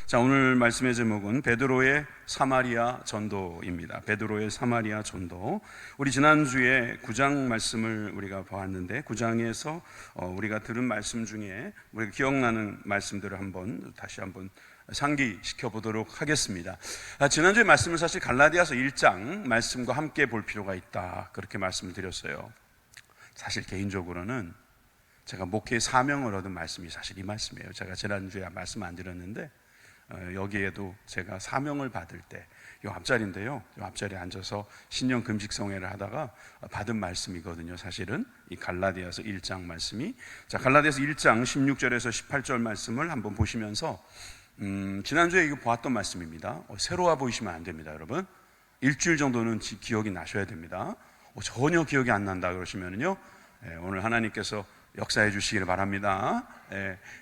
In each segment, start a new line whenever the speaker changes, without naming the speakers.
자, 오늘 말씀의 제목은 베드로의 사마리아 전도입니다. 베드로의 사마리아 전도. 우리 지난주에 9장 말씀을 우리가 보았는데 9장에서 우리가 들은 말씀 중에 우리가 기억나는 말씀들을 다시 한번 상기시켜 보도록 하겠습니다. 지난주에 말씀을 사실 갈라디아서 1장 말씀과 함께 볼 필요가 있다, 그렇게 말씀을 드렸어요. 사실 개인적으로는 제가 목회의 사명을 얻은 말씀이 사실 이 말씀이에요. 제가 지난주에 말씀 안 드렸는데 여기에도 제가 사명을 받을 때 이 앞자리인데요, 이 앞자리에 앉아서 신령 금식성회를 하다가 받은 말씀이거든요. 사실은 이 갈라디아서 1장 말씀이. 자, 갈라디아서 1장 16절에서 18절 말씀을 한번 보시면서 지난주에 이거 보았던 말씀입니다. 새로워 보이시면 안 됩니다, 여러분. 일주일 정도는 기억이 나셔야 됩니다. 전혀 기억이 안 난다 그러시면은요, 오늘 하나님께서 역사해 주시기를 바랍니다.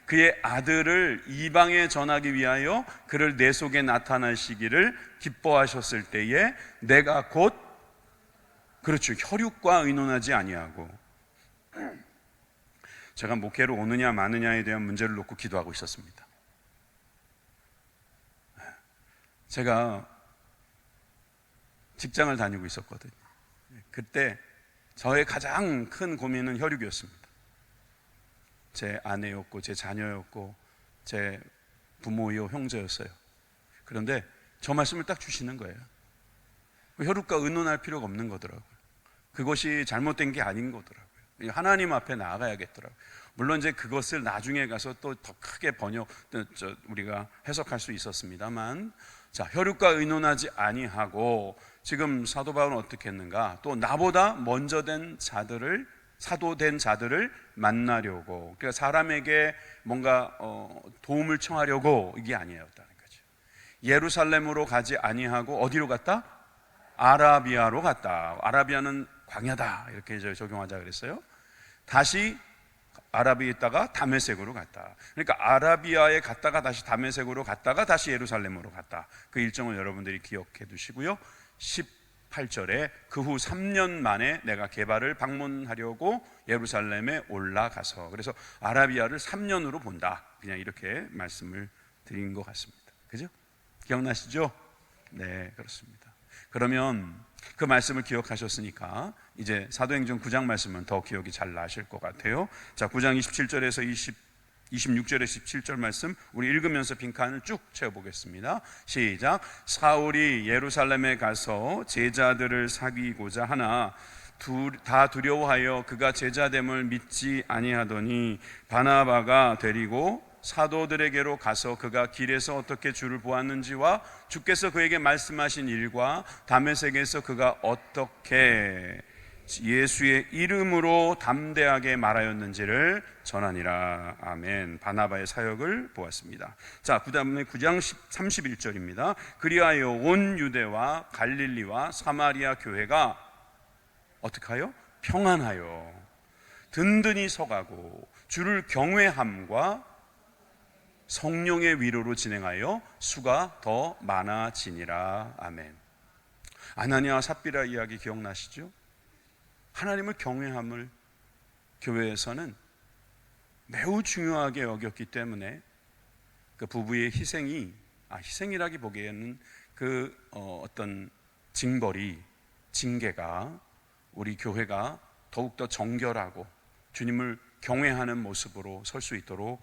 그의 아들을 이방에 전하기 위하여 그를 내 속에 나타나시기를 기뻐하셨을 때에 내가 곧, 그렇죠, 혈육과 의논하지 아니하고. 제가 목회로 오느냐 마느냐에 대한 문제를 놓고 기도하고 있었습니다. 제가 직장을 다니고 있었거든요. 그때 저의 가장 큰 고민은 혈육이었습니다. 제 아내였고 제 자녀였고 제 부모요 형제였어요. 그런데 저 말씀을 딱 주시는 거예요. 혈육과 의논할 필요가 없는 거더라고요. 그것이 잘못된 게 아닌 거더라고요. 하나님 앞에 나아가야겠더라고요. 물론 이제 그것을 나중에 가서 또 더 크게 우리가 해석할 수 있었습니다만, 자, 혈육과 의논하지 아니하고, 지금 사도 바울은 어떻게 했는가? 또 나보다 먼저 된 자들을, 사도된 자들을 만나려고, 그러니까 사람에게 뭔가 도움을 청하려고, 이게 아니었다는 거죠. 예루살렘으로 가지 아니하고 어디로 갔다? 아라비아로 갔다. 아라비아는 광야다, 이렇게 적용하자 그랬어요. 다시 아라비아에 있다가 다메섹으로 갔다. 그러니까 아라비아에 갔다가 다시 다메섹으로 갔다가 다시 예루살렘으로 갔다. 그 일정을 여러분들이 기억해 두시고요. 18절에 그 후 3년 만에 내가 게바를 방문하려고 예루살렘에 올라가서, 그래서 아라비아를 3년으로 본다, 그냥 이렇게 말씀을 드린 것 같습니다. 그죠? 기억나시죠? 네, 그렇습니다. 그러면 그 말씀을 기억하셨으니까 이제 사도행전 9장 말씀은 더 기억이 잘 나실 것 같아요. 자, 9장 27절에서 26절에 17절 말씀 우리 읽으면서 빈칸을 쭉 채워보겠습니다. 시작. 사울이 예루살렘에 가서 제자들을 사귀고자 하나 다 두려워하여 그가 제자됨을 믿지 아니하더니 바나바가 데리고 사도들에게로 가서 그가 길에서 어떻게 주를 보았는지와 주께서 그에게 말씀하신 일과 다메섹에서 그가 어떻게 예수의 이름으로 담대하게 말하였는지를 전하니라. 아멘. 바나바의 사역을 보았습니다. 자, 그 다음에 9장 31절입니다. 그리하여 온 유대와 갈릴리와 사마리아 교회가 어떻게 하여? 평안하여 든든히 서가고 주를 경외함과 성령의 위로로 진행하여 수가 더 많아지니라. 아멘. 아나니아와 삽비라 이야기 기억나시죠? 하나님을 경외함을 교회에서는 매우 중요하게 여겼기 때문에 그 부부의 희생이라기 보기에는 어떤 징계가 우리 교회가 더욱더 정결하고 주님을 경외하는 모습으로 설 수 있도록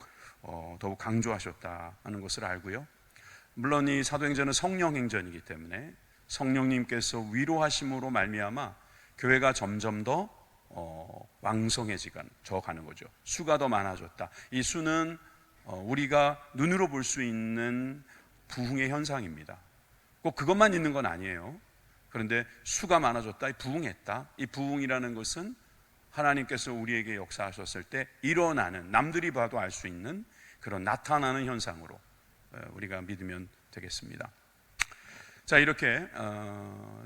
더욱 강조하셨다는 것을 알고요. 물론 이 사도행전은 성령행전이기 때문에 성령님께서 위로하심으로 말미암아 교회가 점점 더 왕성해져 가는 거죠. 수가 더 많아졌다. 이 수는 우리가 눈으로 볼 수 있는 부흥의 현상입니다. 꼭 그것만 있는 건 아니에요. 그런데 수가 많아졌다, 부흥했다. 이 부흥이라는 것은 하나님께서 우리에게 역사하셨을 때 일어나는, 남들이 봐도 알 수 있는 그런 나타나는 현상으로 우리가 믿으면 되겠습니다. 자, 이렇게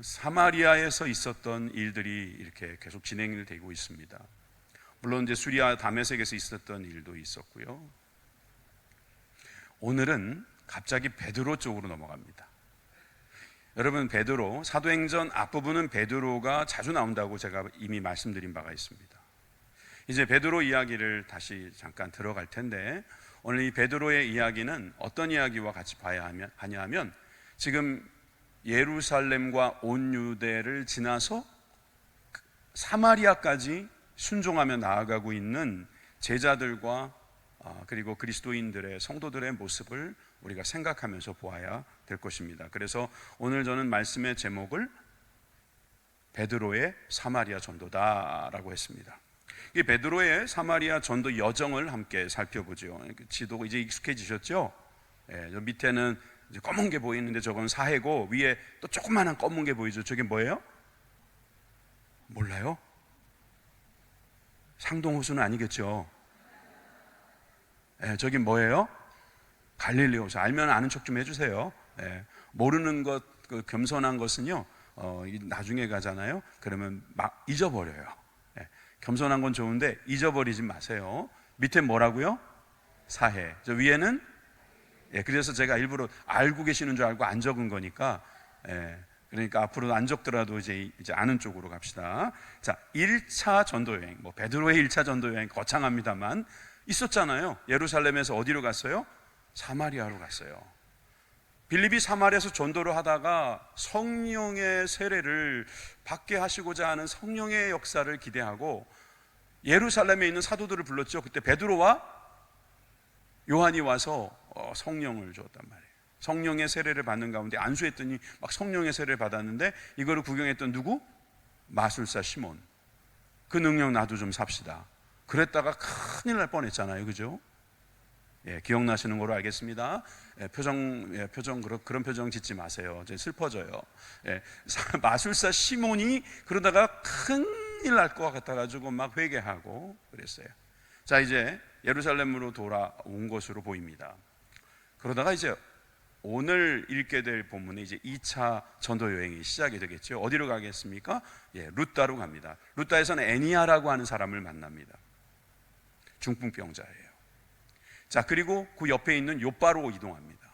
사마리아에서 있었던 일들이 이렇게 계속 진행이 되고 있습니다. 물론 이제 수리아 다메섹에서 있었던 일도 있었고요. 오늘은 갑자기 베드로 쪽으로 넘어갑니다. 여러분, 베드로, 사도행전 앞부분은 베드로가 자주 나온다고 제가 이미 말씀드린 바가 있습니다. 이제 베드로 이야기를 다시 잠깐 들어갈 텐데, 오늘 이 베드로의 이야기는 어떤 이야기와 같이 봐야 하냐면 지금 예루살렘과 온 유대를 지나서 사마리아까지 순종하며 나아가고 있는 제자들과 그리고 그리스도인들의 성도들의 모습을 우리가 생각하면서 보아야 될 것입니다. 그래서 오늘 저는 말씀의 제목을 베드로의 사마리아 전도다라고 했습니다. 이 베드로의 사마리아 전도 여정을 함께 살펴보죠. 지도가 이제 익숙해지셨죠? 예, 저 밑에는 이제 검은 게 보이는데 저건 사해고 위에 또 조그마한 검은 게 보이죠. 저게 뭐예요? 몰라요? 상동호수는 아니겠죠? 예, 저긴 뭐예요? 갈릴리 호수. 알면 아는 척 좀 해주세요. 예, 모르는 것, 그 겸손한 것은요, 나중에 가잖아요. 그러면 막 잊어버려요. 예, 겸손한 건 좋은데 잊어버리지 마세요. 밑에 뭐라고요? 사해. 저 위에는 예, 그래서 제가 일부러 알고 계시는 줄 알고 안 적은 거니까 예, 그러니까 앞으로 안 적더라도 이제 아는 쪽으로 갑시다. 자, 1차 전도 여행, 뭐 베드로의 1차 전도 여행 거창합니다만 있었잖아요. 예루살렘에서 어디로 갔어요? 사마리아로 갔어요. 빌립이 사마리아에서 전도를 하다가 성령의 세례를 받게 하시고자 하는 성령의 역사를 기대하고 예루살렘에 있는 사도들을 불렀죠. 그때 베드로와 요한이 와서 성령을 주었단 말이에요. 성령의 세례를 받는 가운데 안수했더니 막 성령의 세례를 받았는데 이거를 구경했던 누구? 마술사 시몬. 그 능력 나도 좀 삽시다. 그랬다가 큰일 날 뻔했잖아요. 그죠? 예, 기억나시는 거로 알겠습니다. 예, 그런 표정 짓지 마세요. 이제 슬퍼져요. 예, 마술사 시몬이 그러다가 큰일 날 것 같아가지고 막 회개하고 그랬어요. 자, 이제 예루살렘으로 돌아온 것으로 보입니다. 그러다가 이제 오늘 읽게 될 본문에 이제 2차 전도 여행이 시작이 되겠죠. 어디로 가겠습니까? 예, 루따로 갑니다. 루따에서는 애니아라고 하는 사람을 만납니다. 중풍병자예요. 자, 그리고 그 옆에 있는 요바로 이동합니다.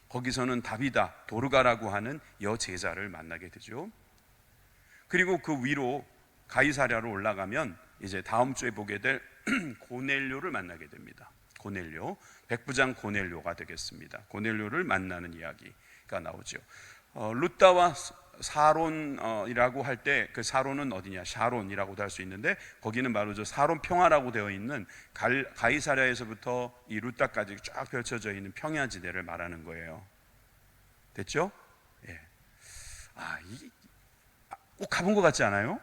거기서는 다비다, 도르가라고 하는 여제자를 만나게 되죠. 그리고 그 위로 가이사랴로 올라가면 이제 다음 주에 보게 될 고넬료를 만나게 됩니다. 고넬료, 백부장 고넬료가 되겠습니다. 고넬료를 만나는 이야기가 나오죠. 루따와 사론이라고 할 때 그 사론은 어디냐? 샤론이라고도 할 수 있는데 거기는 바로 저 사론 평화라고 되어 있는 가이사랴에서부터 이 루따까지 쫙 펼쳐져 있는 평야지대를 말하는 거예요. 됐죠? 예. 꼭 가본 것 같지 않아요?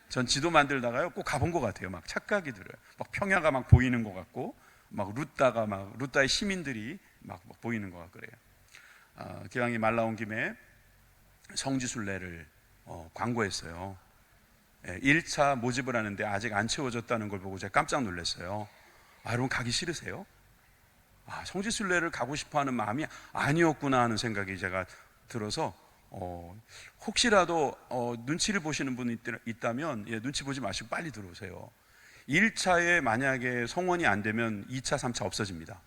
전 지도 만들다가요 꼭 가본 것 같아요. 막 착각이 들어요. 막 평야가 막 보이는 것 같고 막 루따의 시민들이 막 보이는 것 같고 그래요. 기왕이 말 나온 김에 성지순례를 광고했어요. 1차 모집을 하는데 아직 안 채워졌다는 걸 보고 제가 깜짝 놀랐어요. 여러분 가기 싫으세요? 성지순례를 가고 싶어하는 마음이 아니었구나 하는 생각이 제가 들어서 혹시라도 눈치를 보시는 분이 있다면 눈치 보지 마시고 빨리 들어오세요. 1차에 만약에 성원이 안 되면 2차, 3차 없어집니다.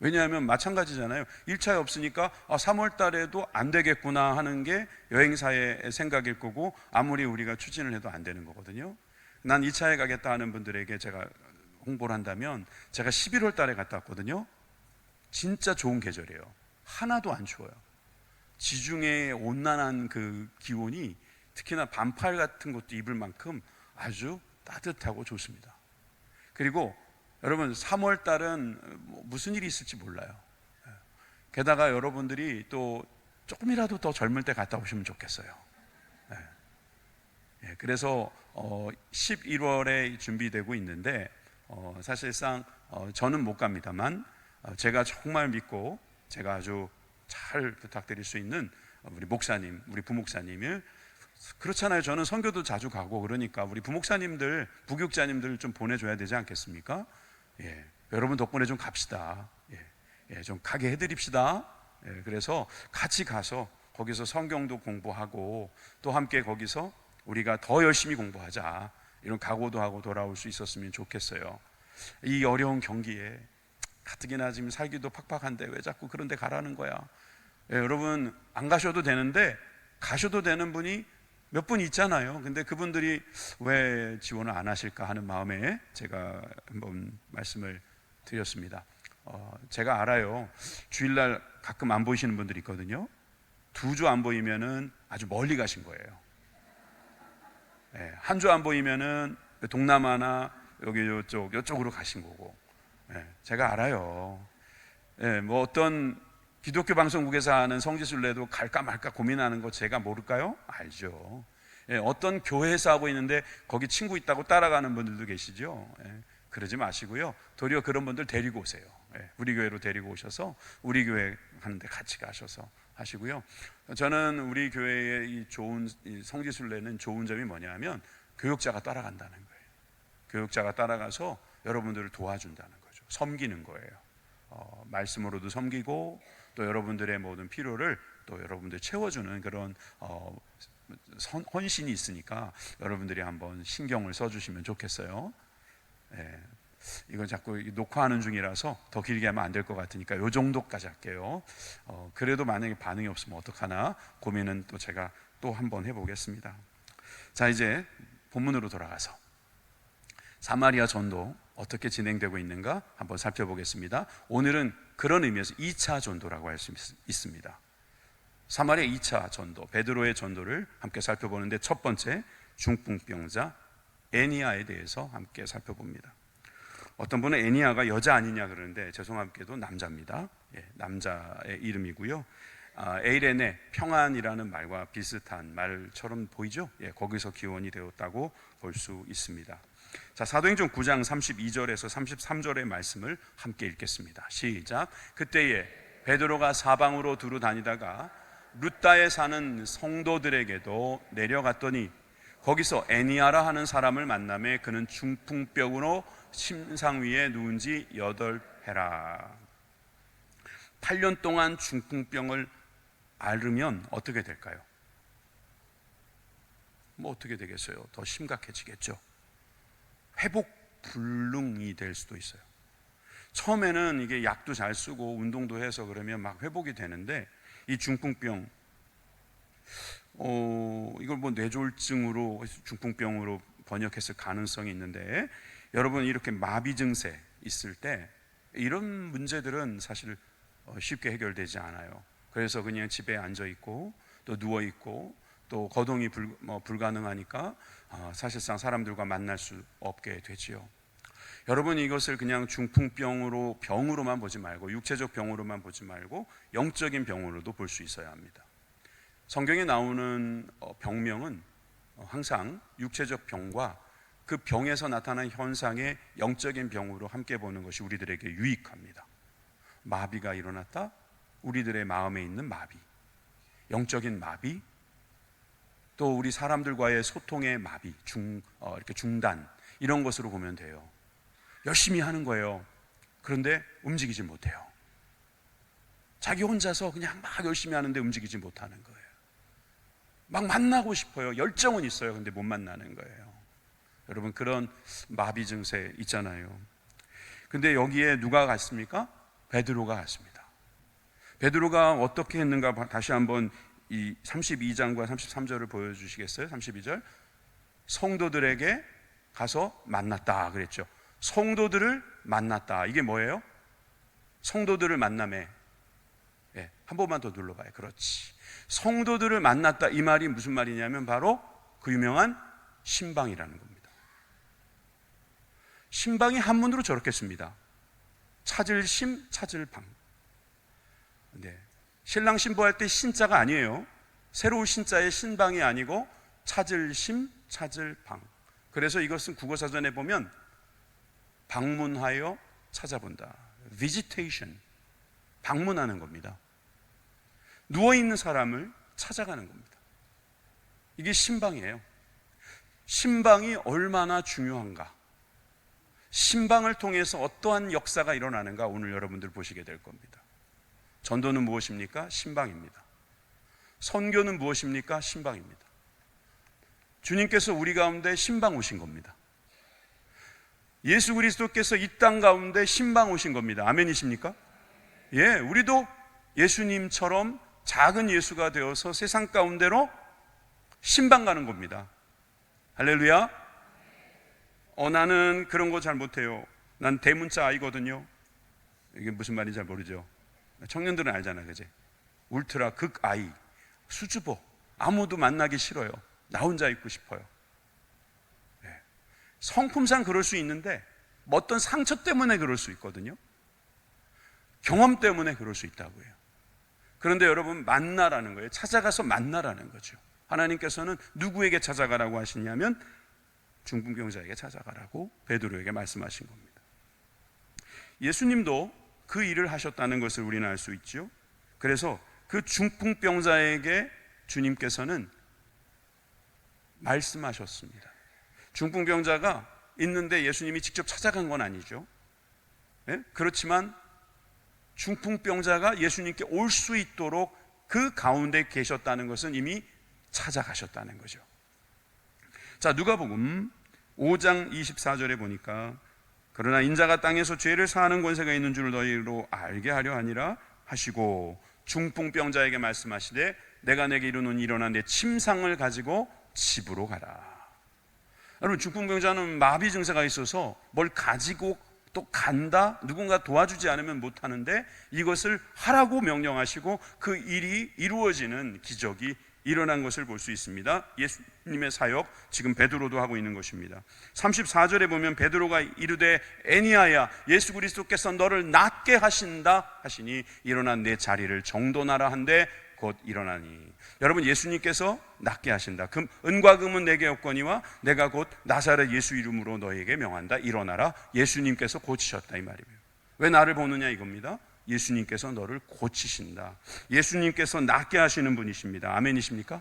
왜냐하면 마찬가지잖아요. 1차에 없으니까 3월 달에도 안 되겠구나 하는 게 여행사의 생각일 거고 아무리 우리가 추진을 해도 안 되는 거거든요. 난 2차에 가겠다 하는 분들에게 제가 홍보를 한다면 제가 11월 달에 갔다 왔거든요. 진짜 좋은 계절이에요. 하나도 안 추워요. 지중해의 온난한 그 기온이 특히나 반팔 같은 것도 입을 만큼 아주 따뜻하고 좋습니다. 그리고 여러분 3월 달은 무슨 일이 있을지 몰라요. 게다가 여러분들이 또 조금이라도 더 젊을 때 갔다 오시면 좋겠어요. 그래서 11월에 준비되고 있는데 사실상 저는 못 갑니다만 제가 정말 믿고 제가 아주 잘 부탁드릴 수 있는 우리 목사님, 우리 부목사님을 그렇잖아요. 저는 선교도 자주 가고 그러니까 우리 부목사님들, 부교육자님들 좀 보내줘야 되지 않겠습니까? 여러분 덕분에 좀 갑시다. 좀 가게 해드립시다. 그래서 같이 가서 거기서 성경도 공부하고 또 함께 거기서 우리가 더 열심히 공부하자 이런 각오도 하고 돌아올 수 있었으면 좋겠어요. 이 어려운 경기에 가뜩이나 지금 살기도 팍팍한데 왜 자꾸 그런 데 가라는 거야. 여러분 안 가셔도 되는데 가셔도 되는 분이 몇 분 있잖아요. 근데 그분들이 왜 지원을 안 하실까 하는 마음에 제가 한번 말씀을 드렸습니다. 제가 알아요. 주일날 가끔 안 보이시는 분들이 있거든요. 2주 안 보이면은 아주 멀리 가신 거예요. 한 주 안 보이면은 동남아나 여기 이쪽으로 가신 거고. 제가 알아요. 뭐 어떤 기독교 방송국에서 하는 성지순례도 갈까 말까 고민하는 거 제가 모를까요? 알죠. 어떤 교회에서 하고 있는데 거기 친구 있다고 따라가는 분들도 계시죠. 그러지 마시고요. 도리어 그런 분들 데리고 오세요. 우리 교회로 데리고 오셔서 우리 교회 하는데 같이 가셔서 하시고요. 저는 우리 교회의 이 좋은 성지순례는 좋은 점이 뭐냐면 교육자가 따라간다는 거예요. 교육자가 따라가서 여러분들을 도와준다는 거죠. 섬기는 거예요. 말씀으로도 섬기고 또 여러분들의 모든 필요를 또 여러분들 채워주는 그런 헌신이 있으니까 여러분들이 한번 신경을 써주시면 좋겠어요. 이건 자꾸 녹화하는 중이라서 더 길게 하면 안 될 것 같으니까 이 정도까지 할게요. 그래도 만약에 반응이 없으면 어떡하나 고민은 또 제가 또 한번 해보겠습니다. 자, 이제 본문으로 돌아가서 사마리아 전도 어떻게 진행되고 있는가 한번 살펴보겠습니다. 오늘은 그런 의미에서 2차 전도라고 할 수 있습니다. 사마리아 2차 전도, 베드로의 전도를 함께 살펴보는데 첫 번째 중풍병자 애니아에 대해서 함께 살펴봅니다. 어떤 분은 애니아가 여자 아니냐 그러는데 죄송하게도 남자입니다. 남자의 이름이고요. 에이레네 평안이라는 말과 비슷한 말처럼 보이죠? 거기서 기원이 되었다고 볼 수 있습니다. 자, 사도행전 9장 32절에서 33절의 말씀을 함께 읽겠습니다. 시작. 그때에 베드로가 사방으로 두루 다니다가 루다에 사는 성도들에게도 내려갔더니 거기서 애니아라 하는 사람을 만나매 그는 중풍병으로 침상 위에 누운 지 8해라. 8년 동안 중풍병을 앓으면 어떻게 될까요? 뭐 어떻게 되겠어요? 더 심각해지겠죠. 회복 불능이 될 수도 있어요. 처음에는 이게 약도 잘 쓰고 운동도 해서 그러면 막 회복이 되는데 이 중풍병 이걸 뭐 뇌졸중으로 중풍병으로 번역했을 가능성이 있는데 여러분 이렇게 마비 증세 있을 때 이런 문제들은 사실 쉽게 해결되지 않아요. 그래서 그냥 집에 앉아 있고 또 누워 있고 또 거동이 불가능하니까 사실상 사람들과 만날 수 없게 되지요. 여러분 이것을 그냥 중풍병으로 병으로만 보지 말고 육체적 병으로만 보지 말고 영적인 병으로도 볼 수 있어야 합니다. 성경에 나오는 병명은 항상 육체적 병과 그 병에서 나타난 현상의 영적인 병으로 함께 보는 것이 우리들에게 유익합니다. 마비가 일어났다? 우리들의 마음에 있는 마비, 영적인 마비, 또 우리 사람들과의 소통의 마비, 이렇게 중단, 이런 것으로 보면 돼요. 열심히 하는 거예요. 그런데 움직이지 못해요. 자기 혼자서 그냥 막 열심히 하는데 움직이지 못하는 거예요. 막 만나고 싶어요. 열정은 있어요. 근데 못 만나는 거예요. 여러분 그런 마비 증세 있잖아요. 근데 여기에 누가 갔습니까? 베드로가 갔습니다. 베드로가 어떻게 했는가 다시 한번 이 32장과 33절을 보여주시겠어요? 32절 성도들에게 가서 만났다 그랬죠. 성도들을 만났다. 이게 뭐예요? 성도들을 만남에 한 번만 더 눌러봐요. 그렇지. 성도들을 만났다. 이 말이 무슨 말이냐면 바로 그 유명한 신방이라는 겁니다. 신방이 한문으로 저렇게 씁니다. 찾을 심, 찾을 방. 신랑 신부할 때 신자가 아니에요. 새로운 신자의 신방이 아니고 찾을 심, 찾을 방. 그래서 이것은 국어사전에 보면 방문하여 찾아본다. visitation. 방문하는 겁니다. 누워있는 사람을 찾아가는 겁니다. 이게 신방이에요. 신방이 얼마나 중요한가, 신방을 통해서 어떠한 역사가 일어나는가 오늘 여러분들 보시게 될 겁니다. 전도는 무엇입니까? 신방입니다. 선교는 무엇입니까? 신방입니다. 주님께서 우리 가운데 신방 오신 겁니다. 예수 그리스도께서 이 땅 가운데 신방 오신 겁니다. 아멘이십니까? 우리도 예수님처럼 작은 예수가 되어서 세상 가운데로 신방 가는 겁니다. 할렐루야. 나는 그런 거 잘 못해요. 난 대문자 아이거든요. 이게 무슨 말인지 잘 모르죠. 청년들은 알잖아요, 그지? 울트라 극아이, 수줍어, 아무도 만나기 싫어요. 나 혼자 있고 싶어요. 네. 성품상 그럴 수 있는데 어떤 상처 때문에 그럴 수 있거든요. 경험 때문에 그럴 수 있다고 해요. 그런데 여러분, 만나라는 거예요. 찾아가서 만나라는 거죠. 하나님께서는 누구에게 찾아가라고 하시냐면 중풍병자에게 찾아가라고 베드로에게 말씀하신 겁니다. 예수님도 그 일을 하셨다는 것을 우리는 알 수 있죠. 그래서 그 중풍병자에게 주님께서는 말씀하셨습니다. 중풍병자가 있는데 예수님이 직접 찾아간 건 아니죠. 네? 그렇지만 중풍병자가 예수님께 올 수 있도록 그 가운데 계셨다는 것은 이미 찾아가셨다는 거죠. 자, 누가복음 5장 24절에 보니까 그러나 인자가 땅에서 죄를 사하는 권세가 있는 줄 너희로 알게 하려 하니라 하시고 중풍병자에게 말씀하시되 내가 내게 이르노니 일어나 내 침상을 가지고 집으로 가라. 여러분, 중풍병자는 마비 증세가 있어서 뭘 가지고 또 간다, 누군가 도와주지 않으면 못하는데 이것을 하라고 명령하시고 그 일이 이루어지는 기적이 일어난 것을 볼 수 있습니다. 예수님의 사역, 지금 베드로도 하고 있는 것입니다. 34절에 보면 베드로가 이르되 애니아야, 예수 그리스도께서 너를 낫게 하신다 하시니 일어나 내 자리를 정돈하라 한데 곧 일어나니. 여러분, 예수님께서 낫게 하신다. 은과 금은 내게 없거니와 내가 곧 나사렛 예수 이름으로 너에게 명한다. 일어나라. 예수님께서 고치셨다 이 말이에요. 왜 나를 보느냐 이겁니다. 예수님께서 너를 고치신다. 예수님께서 낫게 하시는 분이십니다. 아멘이십니까?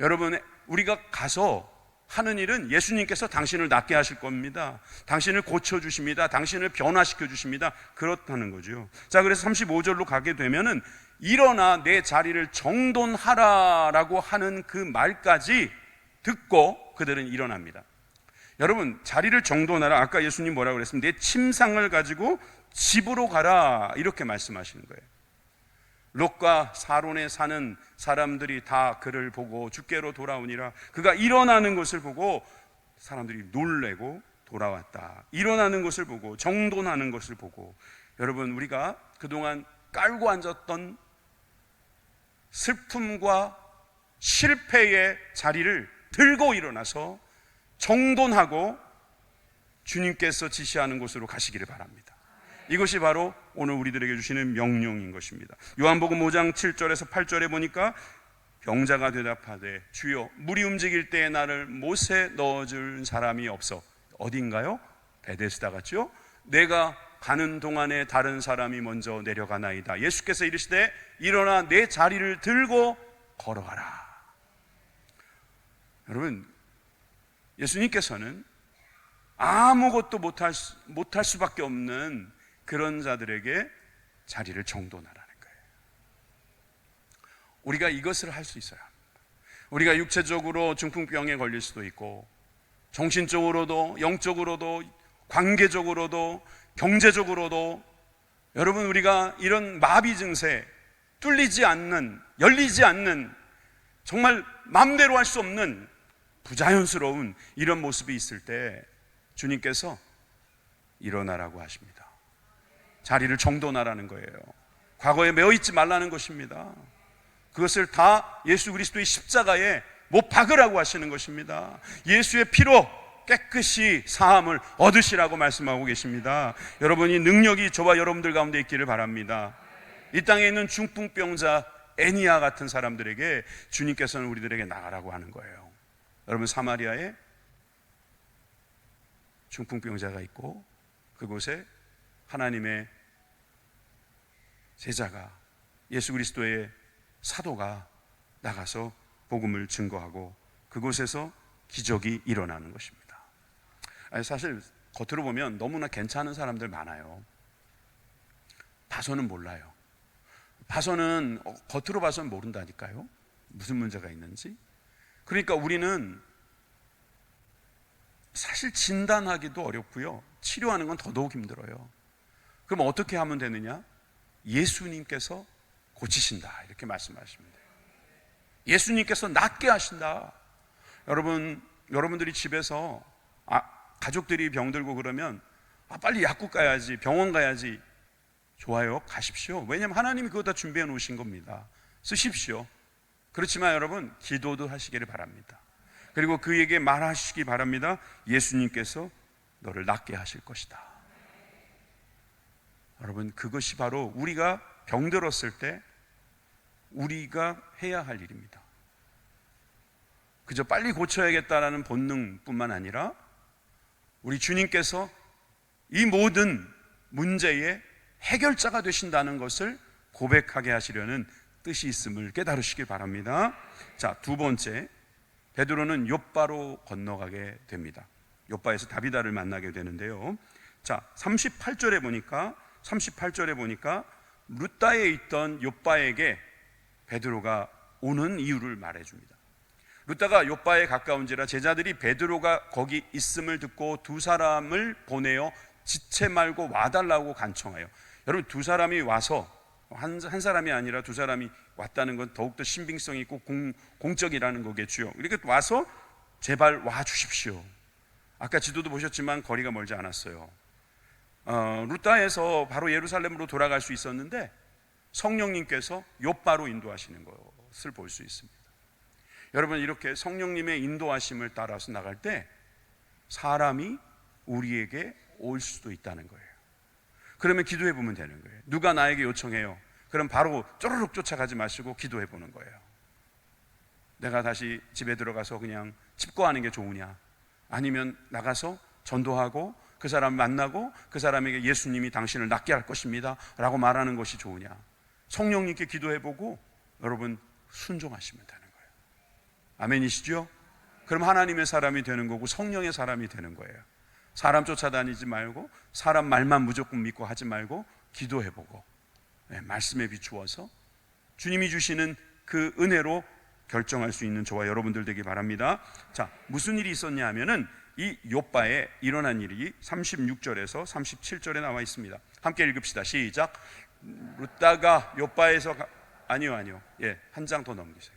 여러분, 우리가 가서 하는 일은 예수님께서 당신을 낫게 하실 겁니다. 당신을 고쳐주십니다. 당신을 변화시켜 주십니다. 그렇다는 거죠. 자, 그래서 35절로 가게 되면은 일어나 내 자리를 정돈하라라고 하는 그 말까지 듣고 그들은 일어납니다. 여러분, 자리를 정돈하라, 아까 예수님 뭐라고 그랬습니까? 내 침상을 가지고 집으로 가라 이렇게 말씀하시는 거예요. 롯과 사론에 사는 사람들이 다 그를 보고 주께로 돌아오니라. 그가 일어나는 것을 보고 사람들이 놀래고 돌아왔다. 일어나는 것을 보고, 정돈하는 것을 보고. 여러분, 우리가 그동안 깔고 앉았던 슬픔과 실패의 자리를 들고 일어나서 정돈하고 주님께서 지시하는 곳으로 가시기를 바랍니다. 이것이 바로 오늘 우리들에게 주시는 명령인 것입니다. 요한복음 5장 7절에서 8절에 보니까 병자가 대답하되 주여, 물이 움직일 때에 나를 못에 넣어줄 사람이 없어. 어딘가요? 베데스다 같죠? 내가 가는 동안에 다른 사람이 먼저 내려가나이다. 예수께서 이르시되 일어나 내 자리를 들고 걸어가라. 여러분, 예수님께서는 아무것도 못할 수밖에 없는 그런 자들에게 자리를 정돈하라는 거예요. 우리가 이것을 할 수 있어야 합니다. 우리가 육체적으로 중풍병에 걸릴 수도 있고, 정신적으로도, 영적으로도, 관계적으로도, 경제적으로도, 여러분, 우리가 이런 마비 증세, 뚫리지 않는, 열리지 않는, 정말 마음대로 할 수 없는 부자연스러운 이런 모습이 있을 때 주님께서 일어나라고 하십니다. 자리를 정돈하라는 거예요. 과거에 매어 있지 말라는 것입니다. 그것을 다 예수 그리스도의 십자가에 못 박으라고 하시는 것입니다. 예수의 피로 깨끗이 사함을 얻으시라고 말씀하고 계십니다. 여러분이 능력이 저와 여러분들 가운데 있기를 바랍니다. 이 땅에 있는 중풍병자 애니아 같은 사람들에게 주님께서는 우리들에게 나가라고 하는 거예요. 여러분, 사마리아에 중풍병자가 있고 그곳에 하나님의 제자가, 예수 그리스도의 사도가 나가서 복음을 증거하고 그곳에서 기적이 일어나는 것입니다. 사실 겉으로 보면 너무나 괜찮은 사람들 많아요. 봐서는 몰라요. 봐서는, 겉으로 봐서는 모른다니까요. 무슨 문제가 있는지. 그러니까 우리는 사실 진단하기도 어렵고요, 치료하는 건 더더욱 힘들어요. 그럼 어떻게 하면 되느냐? 예수님께서 고치신다 이렇게 말씀하십니다. 예수님께서 낫게 하신다. 여러분들이 집에서 가족들이 병들고 그러면 빨리 약국 가야지, 병원 가야지 좋아요, 가십시오. 왜냐하면 하나님이 그거 다 준비해 놓으신 겁니다. 쓰십시오. 그렇지만 여러분, 기도도 하시기를 바랍니다. 그리고 그에게 말하시기 바랍니다. 예수님께서 너를 낫게 하실 것이다. 여러분, 그것이 바로 우리가 병들었을 때 우리가 해야 할 일입니다. 그저 빨리 고쳐야겠다라는 본능뿐만 아니라 우리 주님께서 이 모든 문제의 해결자가 되신다는 것을 고백하게 하시려는 뜻이 있음을 깨달으시길 바랍니다. 자, 두 번째, 베드로는 욥바로 건너가게 됩니다. 욥바에서 다비다를 만나게 되는데요. 자, 38절에 보니까 루다에 있던 욥바에게 베드로가 오는 이유를 말해줍니다. 루다가 욥바에 가까운지라 제자들이 베드로가 거기 있음을 듣고 두 사람을 보내어 지체 말고 와달라고 간청해요. 여러분, 두 사람이 와서 한 사람이 아니라 두 사람이 왔다는 건 더욱더 신빙성이 있고 공적이라는 거겠죠. 이렇게 와서 제발 와 주십시오. 아까 지도도 보셨지만 거리가 멀지 않았어요. 루다에서 바로 예루살렘으로 돌아갈 수 있었는데 성령님께서 욥바로 인도하시는 것을 볼 수 있습니다. 여러분, 이렇게 성령님의 인도하심을 따라서 나갈 때 사람이 우리에게 올 수도 있다는 거예요. 그러면 기도해 보면 되는 거예요. 누가 나에게 요청해요. 그럼 바로 쪼르륵 쫓아가지 마시고 기도해 보는 거예요. 내가 다시 집에 들어가서 그냥 집거하는 게 좋으냐, 아니면 나가서 전도하고 그 사람 만나고 그 사람에게 예수님이 당신을 낫게 할 것입니다 라고 말하는 것이 좋으냐. 성령님께 기도해 보고 여러분 순종하시면 되는 거예요. 아멘이시죠? 그럼 하나님의 사람이 되는 거고 성령의 사람이 되는 거예요. 사람 쫓아다니지 말고 사람 말만 무조건 믿고 하지 말고 기도해보고 말씀에 비추어서 주님이 주시는 그 은혜로 결정할 수 있는 저와 여러분들 되기 바랍니다. 자, 무슨 일이 있었냐 하면은 이 욥바에 일어난 일이 36절에서 37절에 나와 있습니다. 함께 읽읍시다. 시작. 루다가 욥바에서 아니요. 한 장 더 넘기세요.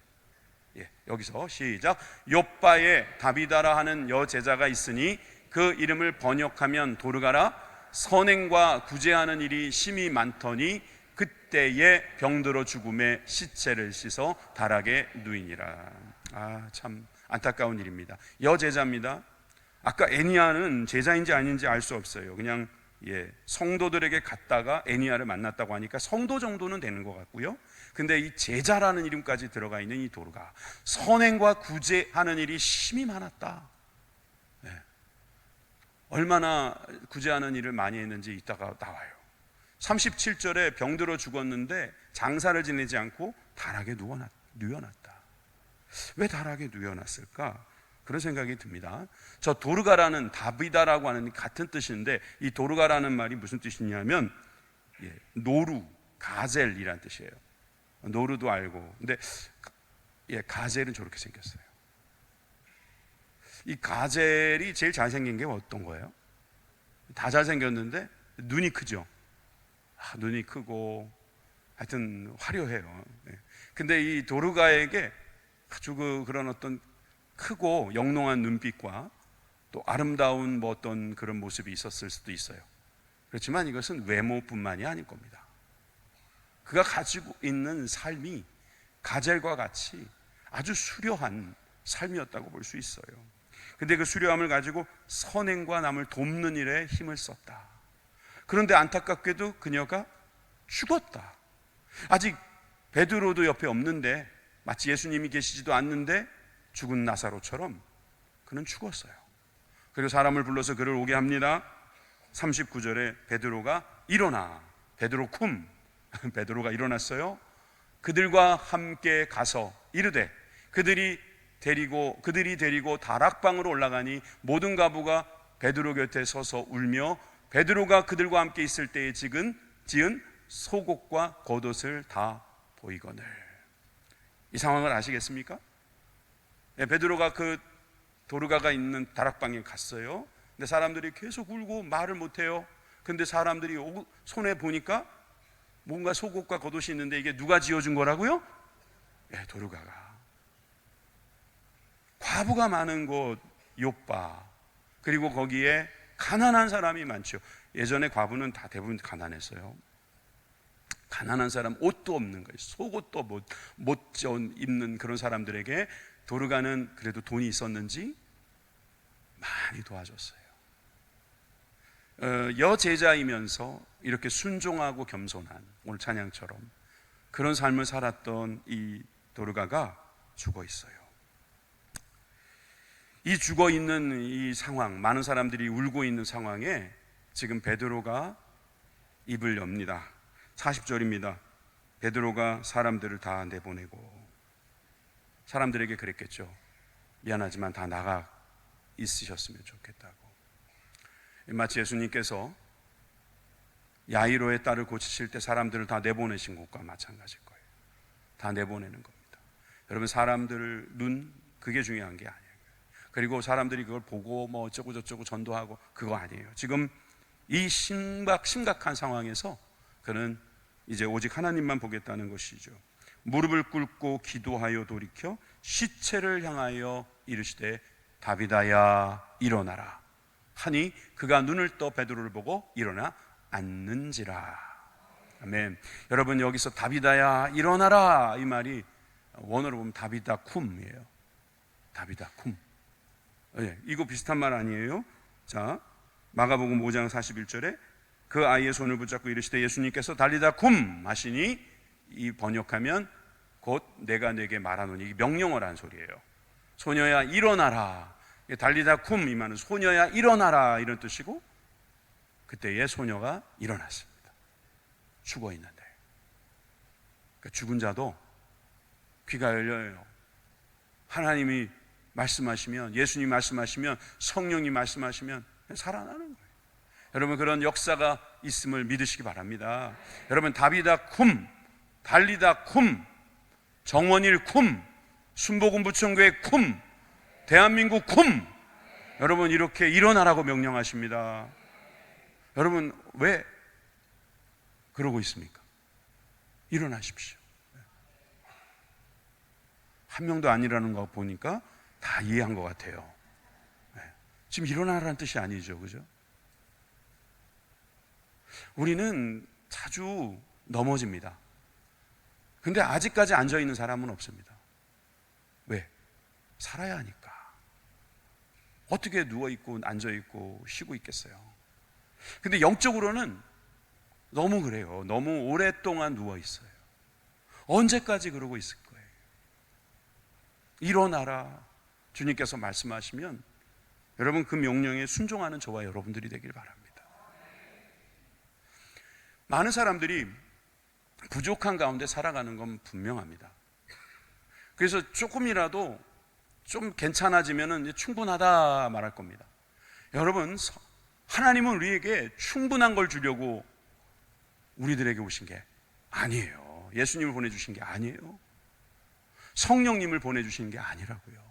여기서 시작. 욥바에 다비다라 하는 여제자가 있으니 그 이름을 번역하면 도르가라. 선행과 구제하는 일이 심히 많더니 그때에 병들어 죽음에 시체를 씻어 다락에 누이니라. 참 안타까운 일입니다. 여제자입니다. 아까 애니야는 제자인지 아닌지 알 수 없어요. 그냥 성도들에게 갔다가 애니야를 만났다고 하니까 성도 정도는 되는 것 같고요. 근데 이 제자라는 이름까지 들어가 있는 이 도르가 선행과 구제하는 일이 심히 많았다. 얼마나 구제하는 일을 많이 했는지 이따가 나와요. 37절에 병들어 죽었는데 장사를 지내지 않고 다락에 누워놨다. 왜 다락에 누워놨을까? 그런 생각이 듭니다. 저 도르가라는 다비다라고 하는 같은 뜻인데 이 도르가라는 말이 무슨 뜻이냐면 노루, 가젤이란 뜻이에요. 노루도 알고, 근데 가젤은 저렇게 생겼어요. 이 가젤이 제일 잘생긴 게 어떤 거예요? 다 잘생겼는데 눈이 크죠. 눈이 크고 하여튼 화려해요. 근데 이 도르가에게 아주 그런 어떤 크고 영롱한 눈빛과 또 아름다운 어떤 그런 모습이 있었을 수도 있어요. 그렇지만 이것은 외모뿐만이 아닐 겁니다. 그가 가지고 있는 삶이 가젤과 같이 아주 수려한 삶이었다고 볼 수 있어요. 근데 그 수려함을 가지고 선행과 남을 돕는 일에 힘을 썼다. 그런데 안타깝게도 그녀가 죽었다. 아직 베드로도 옆에 없는데, 마치 예수님이 계시지도 않는데 죽은 나사로처럼 그는 죽었어요. 그리고 사람을 불러서 그를 오게 합니다. 39절에 베드로가 일어나, 베드로가 일어났어요. 그들과 함께 가서 이르되 그들이 데리고 다락방으로 올라가니 모든 가부가 베드로 곁에 서서 울며 베드로가 그들과 함께 있을 때에 지은 속옷과 겉옷을 다 보이거늘. 이 상황을 아시겠습니까? 베드로가 그 도르가가 있는 다락방에 갔어요. 근데 사람들이 계속 울고 말을 못해요. 근데 사람들이 손에 보니까 뭔가 속옷과 겉옷이 있는데 이게 누가 지어준 거라고요? 도르가가. 과부가 많은 곳 욥바, 그리고 거기에 가난한 사람이 많죠. 예전에 과부는 다 대부분 가난했어요. 가난한 사람, 옷도 없는 거예요. 속옷도 못 입는 그런 사람들에게 도르가는 그래도 돈이 있었는지 많이 도와줬어요. 여제자이면서 이렇게 순종하고 겸손한, 오늘 찬양처럼 그런 삶을 살았던 이 도르가가 죽어 있어요. 이 죽어 있는 이 상황, 많은 사람들이 울고 있는 상황에 지금 베드로가 입을 엽니다. 40절입니다. 베드로가 사람들을 다 내보내고, 사람들에게 그랬겠죠. 미안하지만 다 나가 있으셨으면 좋겠다고. 마치 예수님께서 야이로의 딸을 고치실 때 사람들을 다 내보내신 것과 마찬가지일 거예요. 다 내보내는 겁니다. 여러분, 사람들 눈, 그게 중요한 게 아니에요. 그리고 사람들이 그걸 보고 뭐 어쩌고 저쩌고 전도하고, 그거 아니에요. 지금 이 심각한 상황에서 그는 이제 오직 하나님만 보겠다는 것이죠. 무릎을 꿇고 기도하여 돌이켜 시체를 향하여 이르시되 다비다야 일어나라 하니 그가 눈을 떠 베드로를 보고 일어나 앉는지라. 아멘. 여러분, 여기서 다비다야 일어나라, 이 말이 원어로 보면 다비다 쿰이에요. 다비다 쿰. 이거 비슷한 말 아니에요? 자, 마가복음 5장 41절에 그 아이의 손을 붙잡고 이르시되 예수님께서 달리다 쿰 하시니, 이 번역하면 곧 내가 내게 말하노니, 명령어라는 소리예요. 소녀야 일어나라. 달리다 쿰, 이 말은 소녀야 일어나라, 이런 뜻이고, 그때의 소녀가 일어났습니다. 죽어 있는데. 그러니까 죽은 자도 귀가 열려요. 하나님이 말씀하시면, 예수님이 말씀하시면, 성령이 말씀하시면 살아나는 거예요. 여러분, 그런 역사가 있음을 믿으시기 바랍니다. 여러분, 다비다 쿰, 달리다 쿰, 정원일 쿰, 순복음부천교회 쿰, 대한민국 쿰, 여러분 이렇게 일어나라고 명령하십니다. 여러분, 왜 그러고 있습니까? 일어나십시오. 한 명도 안 일어나는 거 보니까 다 이해한 것 같아요. 지금 일어나라는 뜻이 아니죠, 그죠? 우리는 자주 넘어집니다. 근데 아직까지 앉아있는 사람은 없습니다. 왜? 살아야 하니까. 어떻게 누워있고 앉아있고 쉬고 있겠어요? 근데 영적으로는 너무 그래요. 너무 오랫동안 누워있어요. 언제까지 그러고 있을 거예요? 일어나라, 주님께서 말씀하시면 여러분, 그 명령에 순종하는 저와 여러분들이 되길 바랍니다. 많은 사람들이 부족한 가운데 살아가는 건 분명합니다. 그래서 조금이라도 좀 괜찮아지면 충분하다 말할 겁니다. 여러분, 하나님은 우리에게 충분한 걸 주려고 우리들에게 오신 게 아니에요. 예수님을 보내주신 게 아니에요. 성령님을 보내주신 게 아니라고요.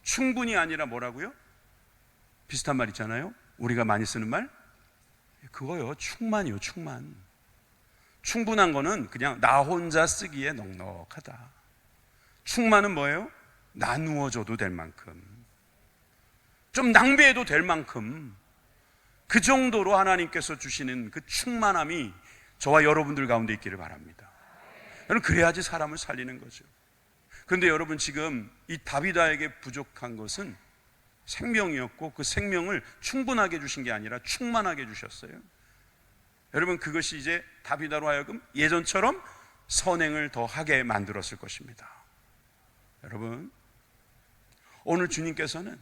충분이 아니라 뭐라고요? 비슷한 말 있잖아요. 우리가 많이 쓰는 말, 그거요, 충만이요, 충만. 충분한 거는 그냥 나 혼자 쓰기에 넉넉하다. 충만은 뭐예요? 나누어줘도 될 만큼, 좀 낭비해도 될 만큼, 그 정도로 하나님께서 주시는 그 충만함이 저와 여러분들 가운데 있기를 바랍니다. 여러분, 그래야지 사람을 살리는 거죠. 그런데 여러분, 지금 이 다비다에게 부족한 것은 생명이었고, 그 생명을 충분하게 주신 게 아니라 충만하게 주셨어요. 여러분, 그것이 이제 다비다로 하여금 예전처럼 선행을 더 하게 만들었을 것입니다. 여러분, 오늘 주님께서는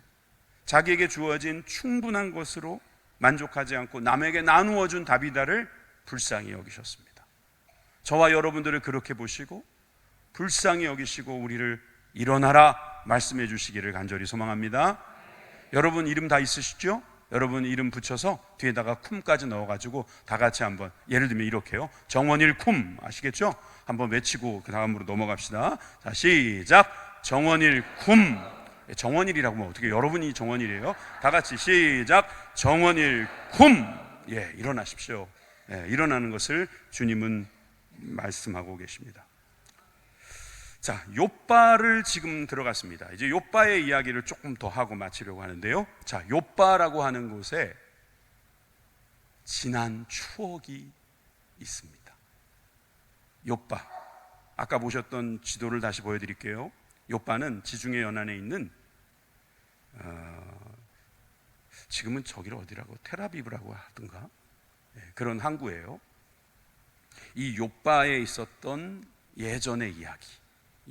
자기에게 주어진 충분한 것으로 만족하지 않고 남에게 나누어 준 다비다를 불쌍히 여기셨습니다. 저와 여러분들을 그렇게 보시고 불쌍히 여기시고 우리를 일어나라 말씀해 주시기를 간절히 소망합니다. 여러분 이름 다 있으시죠? 여러분 이름 붙여서 뒤에다가 쿰까지 넣어가지고 다 같이 한번, 예를 들면 이렇게요, 정원일 쿰 아시겠죠? 한번 외치고 그 다음으로 넘어갑시다. 자, 시작. 정원일 쿰. 정원일이라고 하면 어떻게, 여러분이 정원일이에요? 다 같이 시작. 정원일 쿰. 예, 일어나십시오. 예, 일어나는 것을 주님은 말씀하고 계십니다. 자, 욥바를 지금 들어갔습니다. 이제 욥바의 이야기를 조금 더 하고 마치려고 하는데요. 자, 욥바라고 하는 곳에 지난 추억이 있습니다. 욥바. 아까 보셨던 지도를 다시 보여드릴게요. 욥바는 지중해 연안에 있는 지금은 저기를 어디라고 테라비브라고 하던가 그런 항구예요. 이 욥바에 있었던 예전의 이야기,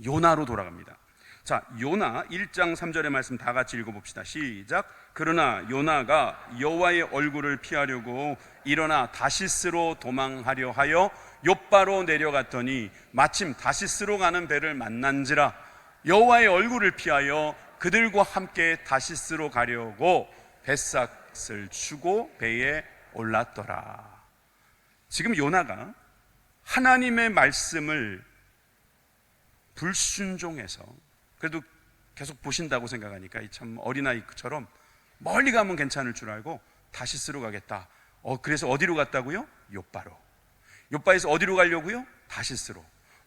요나로 돌아갑니다. 자, 요나 1장 3절의 말씀 다 같이 읽어봅시다. 시작. 그러나 요나가 여호와의 얼굴을 피하려고 일어나 다시스로 도망하려 하여 욥바로 내려갔더니 마침 다시스로 가는 배를 만난지라 여호와의 얼굴을 피하여 그들과 함께 다시스로 가려고 뱃삭을 추고 배에 올랐더라. 지금 요나가 하나님의 말씀을 불순종해서, 그래도 계속 보신다고 생각하니까 참 어린아이처럼 멀리 가면 괜찮을 줄 알고 다시스로 가겠다. 그래서 어디로 갔다고요? 욥바로. 욥바에서 어디로 가려고요? 다시스로.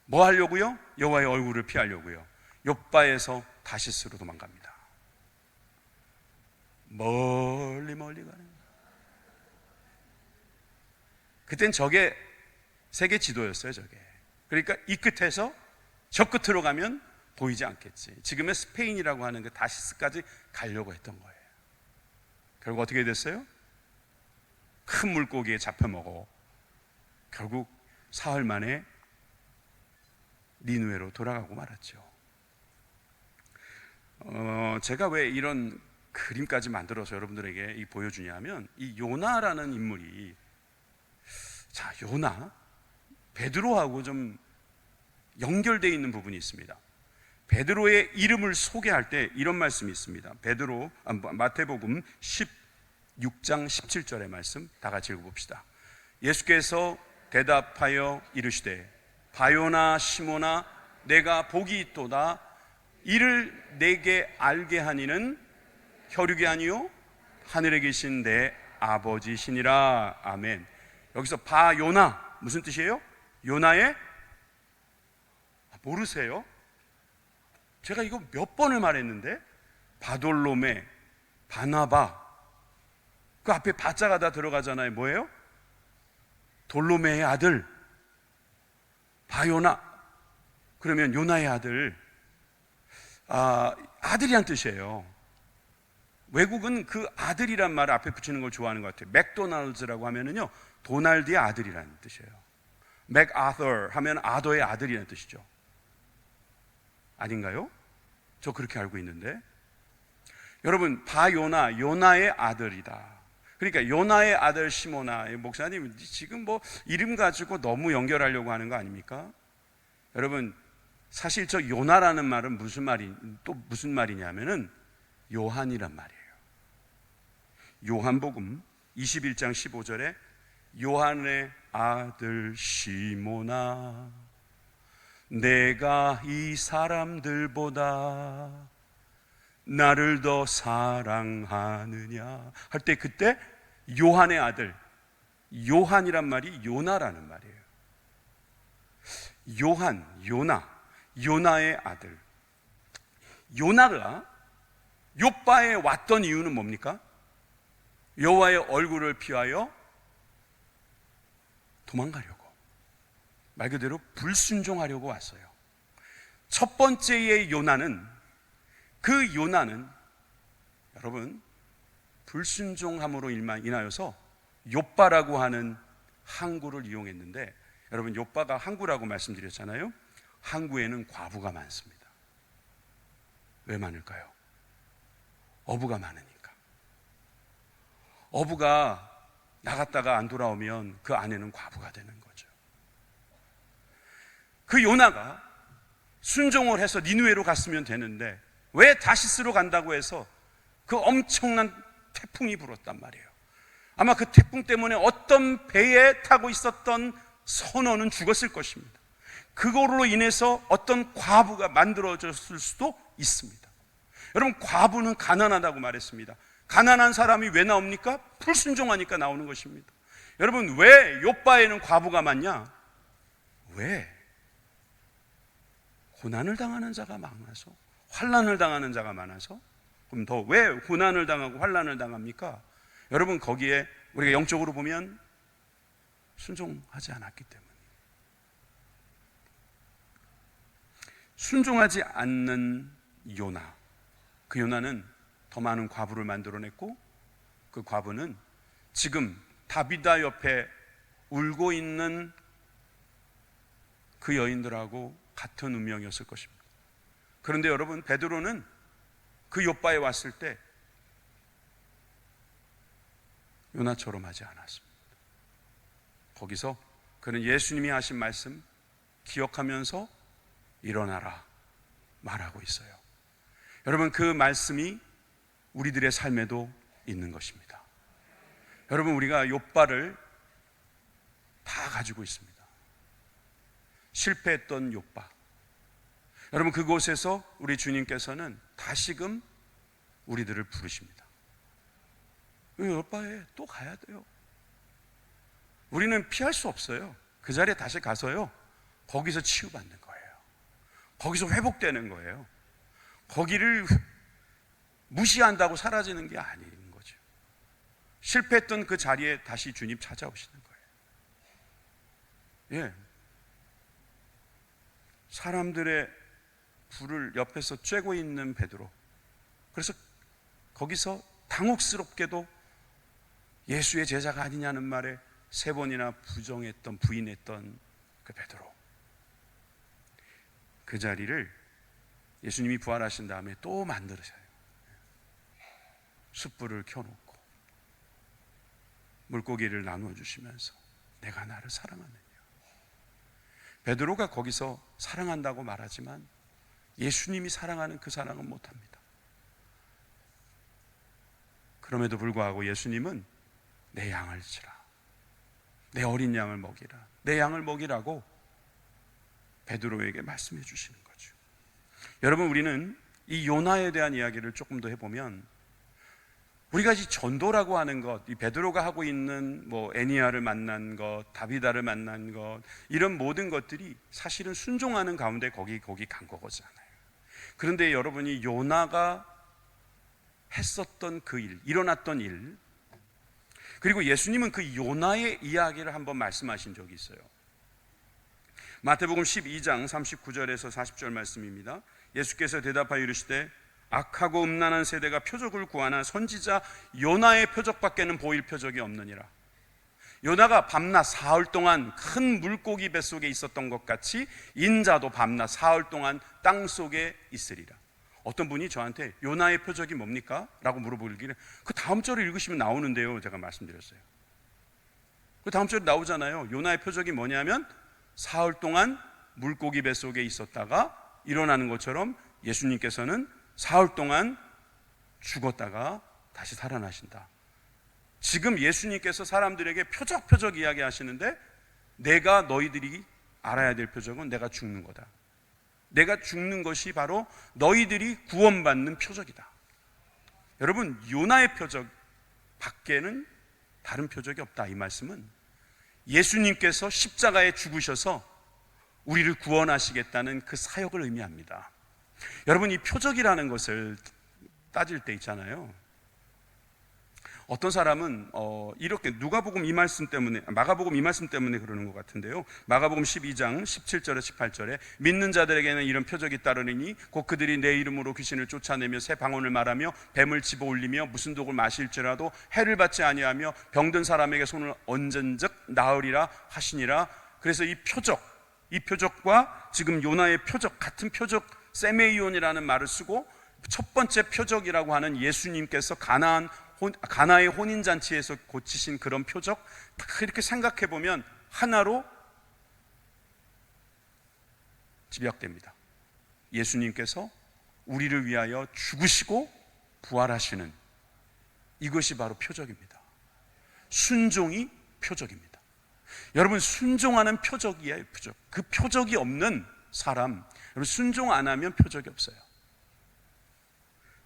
뭐 하려고요? 여호와의 얼굴을 피하려고요. 욥바에서 다시스로 도망갑니다. 멀리 가는 거예요. 그땐 저게 세계 지도였어요. 저게. 그러니까 이 끝에서 저 끝으로 가면 보이지 않겠지. 지금의 스페인이라고 하는 그 다시스까지 가려고 했던 거예요. 결국 어떻게 됐어요? 큰 물고기에 잡혀먹어 결국 사흘 만에 니누에로 돌아가고 말았죠. 제가 왜 이런 그림까지 만들어서 여러분들에게 보여주냐면, 이 요나라는 인물이, 자, 요나 베드로하고 좀 연결되어 있는 부분이 있습니다. 베드로의 이름을 소개할 때 이런 말씀이 있습니다. 마태복음 16장 17절의 말씀 다 같이 읽어봅시다. 예수께서 대답하여 이르시되 바요나 시모나 내가 복이 있도다. 이를 내게 알게 하니는 혈육이 아니요 하늘에 계신 내 아버지시니라. 아멘. 여기서 바요나 무슨 뜻이에요? 요나의, 모르세요? 제가 이거 몇 번을 말했는데, 바돌로메, 바나바, 그 앞에 바자가 다 들어가잖아요. 뭐예요? 돌로메의 아들, 바요나. 그러면 요나의 아들, 아들이란 뜻이에요. 외국은 그 아들이란 말을 앞에 붙이는 걸 좋아하는 것 같아요. 맥도날드라고 하면은요, 도날드의 아들이라는 뜻이에요. 맥아더 하면 아더의 아들이라는 뜻이죠. 아닌가요? 저 그렇게 알고 있는데. 여러분, 바요나, 요나의 아들이다. 그러니까 요나의 아들 시모나. 목사님 지금 뭐 이름 가지고 너무 연결하려고 하는 거 아닙니까? 여러분, 사실 저 요나라는 말은 무슨 말이냐면은 요한이란 말이에요. 요한복음 21장 15절에 요한의 아들 시모나 내가 이 사람들보다 나를 더 사랑하느냐 할 때, 그때 요한의 아들, 요한이란 말이 요나라는 말이에요. 요나의 아들. 요나가 욥바에 왔던 이유는 뭡니까? 여호와의 얼굴을 피하여 도망가려고, 말 그대로 불순종하려고 왔어요. 첫 번째의 요나는, 여러분, 불순종함으로 인하여서 욥바라고 하는 항구를 이용했는데, 여러분, 욥바가 항구라고 말씀드렸잖아요. 항구에는 과부가 많습니다. 왜 많을까요? 어부가 많으니까. 어부가 나갔다가 안 돌아오면 그 아내는 과부가 되는 거죠. 그 요나가 순종을 해서 니누에로 갔으면 되는데 왜 다시스로 간다고 해서 그 엄청난 태풍이 불었단 말이에요. 아마 그 태풍 때문에 어떤 배에 타고 있었던 선원은 죽었을 것입니다. 그걸로 인해서 어떤 과부가 만들어졌을 수도 있습니다. 여러분, 과부는 가난하다고 말했습니다. 가난한 사람이 왜 나옵니까? 불순종하니까 나오는 것입니다. 여러분, 왜 욥바에는 과부가 많냐? 왜? 고난을 당하는 자가 많아서, 환난을 당하는 자가 많아서. 그럼 더 왜 고난을 당하고 환난을 당합니까? 여러분, 거기에 우리가 영적으로 보면 순종하지 않았기 때문에. 순종하지 않는 요나, 그 요나는 더 많은 과부를 만들어냈고, 그 과부는 지금 다비다 옆에 울고 있는 그 여인들하고 같은 운명이었을 것입니다. 그런데 여러분, 베드로는 그 욥바에 왔을 때 요나처럼 하지 않았습니다. 거기서 그는 예수님이 하신 말씀 기억하면서 일어나라 말하고 있어요. 여러분, 그 말씀이 우리들의 삶에도 있는 것입니다. 여러분, 우리가 욥바를 다 가지고 있습니다. 실패했던 욥바. 여러분, 그곳에서 우리 주님께서는 다시금 우리들을 부르십니다. 욥바에 또 가야 돼요. 우리는 피할 수 없어요. 그 자리에 다시 가서요, 거기서 치유받는 거예요. 거기서 회복되는 거예요. 거기를 무시한다고 사라지는 게 아닌 거죠. 실패했던 그 자리에 다시 주님 찾아오시는 거예요. 예. 사람들의 불을 옆에서 쬐고 있는 베드로. 그래서 거기서 당혹스럽게도 예수의 제자가 아니냐는 말에 3번이나 부인했던 그 베드로. 그 자리를 예수님이 부활하신 다음에 또 만들으셔요. 숯불을 켜놓고 물고기를 나누어 주시면서 내가 나를 사랑하느냐. 베드로가 거기서 사랑한다고 말하지만 예수님이 사랑하는 그 사랑은 못합니다. 그럼에도 불구하고 예수님은 내 양을 치라, 내 어린 양을 먹이라, 내 양을 먹이라고 베드로에게 말씀해 주시는 거죠. 여러분, 우리는 이 요나에 대한 이야기를 조금 더 해보면, 우리가 이 전도라고 하는 것, 이 베드로가 하고 있는 애니야를 만난 것, 다비다를 만난 것, 이런 모든 것들이 사실은 순종하는 가운데 거기 간 거잖아요. 그런데 여러분이 요나가 했었던 그 일, 일어났던 일, 그리고 예수님은 그 요나의 이야기를 한번 말씀하신 적이 있어요. 마태복음 12장 39절에서 40절 말씀입니다. 예수께서 대답하여 이르시되 악하고 음란한 세대가 표적을 구하나 선지자 요나의 표적밖에는 보일 표적이 없느니라. 요나가 밤낮 사흘 동안 큰 물고기 뱃속에 있었던 것 같이 인자도 밤낮 사흘 동안 땅속에 있으리라. 어떤 분이 저한테 요나의 표적이 뭡니까? 라고 물어보길래 그 다음 절을 읽으시면 나오는데요, 제가 말씀드렸어요. 그 다음 절에 나오잖아요. 요나의 표적이 뭐냐면 사흘 동안 물고기 뱃속에 있었다가 일어나는 것처럼 예수님께서는 사흘 동안 죽었다가 다시 살아나신다. 지금 예수님께서 사람들에게 표적 이야기 하시는데, 내가 너희들이 알아야 될 표적은 내가 죽는 거다. 내가 죽는 것이 바로 너희들이 구원받는 표적이다. 여러분, 요나의 표적 밖에는 다른 표적이 없다. 이 말씀은 예수님께서 십자가에 죽으셔서 우리를 구원하시겠다는 그 사역을 의미합니다. 여러분, 이 표적이라는 것을 따질 때 있잖아요. 어떤 사람은 이렇게 마가복음 이 말씀 때문에 그러는 것 같은데요. 마가복음 12장 17절에 18절에 믿는 자들에게는 이런 표적이 따르니 곧 그들이 내 이름으로 귀신을 쫓아내며 새 방언을 말하며 뱀을 집어 올리며 무슨 독을 마실지라도 해를 받지 아니하며 병든 사람에게 손을 얹은즉 나으리라 하시니라. 그래서 이 표적과 지금 요나의 표적, 같은 표적, 세메이온이라는 말을 쓰고 첫 번째 표적이라고 하는 예수님께서 가나의 혼인잔치에서 고치신 그런 표적, 이렇게 생각해보면 하나로 집약됩니다. 예수님께서 우리를 위하여 죽으시고 부활하시는 이것이 바로 표적입니다. 순종이 표적입니다. 여러분, 순종하는 표적이에요. 표적. 그 표적이 없는 사람, 여러분, 순종 안 하면 표적이 없어요.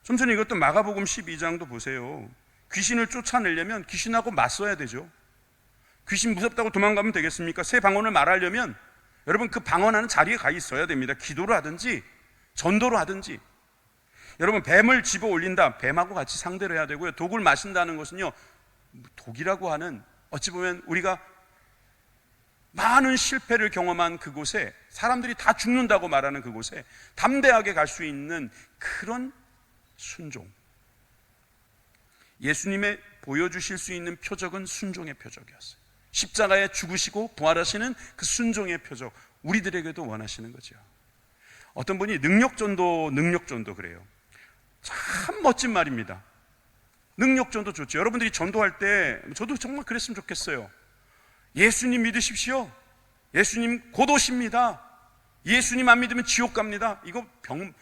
좀 전에 이것도 마가복음 12장도 보세요. 귀신을 쫓아내려면 귀신하고 맞서야 되죠. 귀신 무섭다고 도망가면 되겠습니까? 새 방언을 말하려면 여러분, 그 방언하는 자리에 가 있어야 됩니다. 기도를 하든지 전도를 하든지. 여러분, 뱀을 집어 올린다, 뱀하고 같이 상대를 해야 되고요. 독을 마신다는 것은요, 독이라고 하는, 어찌 보면 우리가 많은 실패를 경험한 그곳에, 사람들이 다 죽는다고 말하는 그곳에 담대하게 갈 수 있는 그런 순종. 예수님의 보여주실 수 있는 표적은 순종의 표적이었어요. 십자가에 죽으시고 부활하시는 그 순종의 표적, 우리들에게도 원하시는 거죠. 어떤 분이 능력전도 그래요. 참 멋진 말입니다. 능력전도 좋죠. 여러분들이 전도할 때 저도 정말 그랬으면 좋겠어요. 예수님 믿으십시오. 예수님 곧 오십니다. 예수님 안 믿으면 지옥 갑니다. 이거 100마디,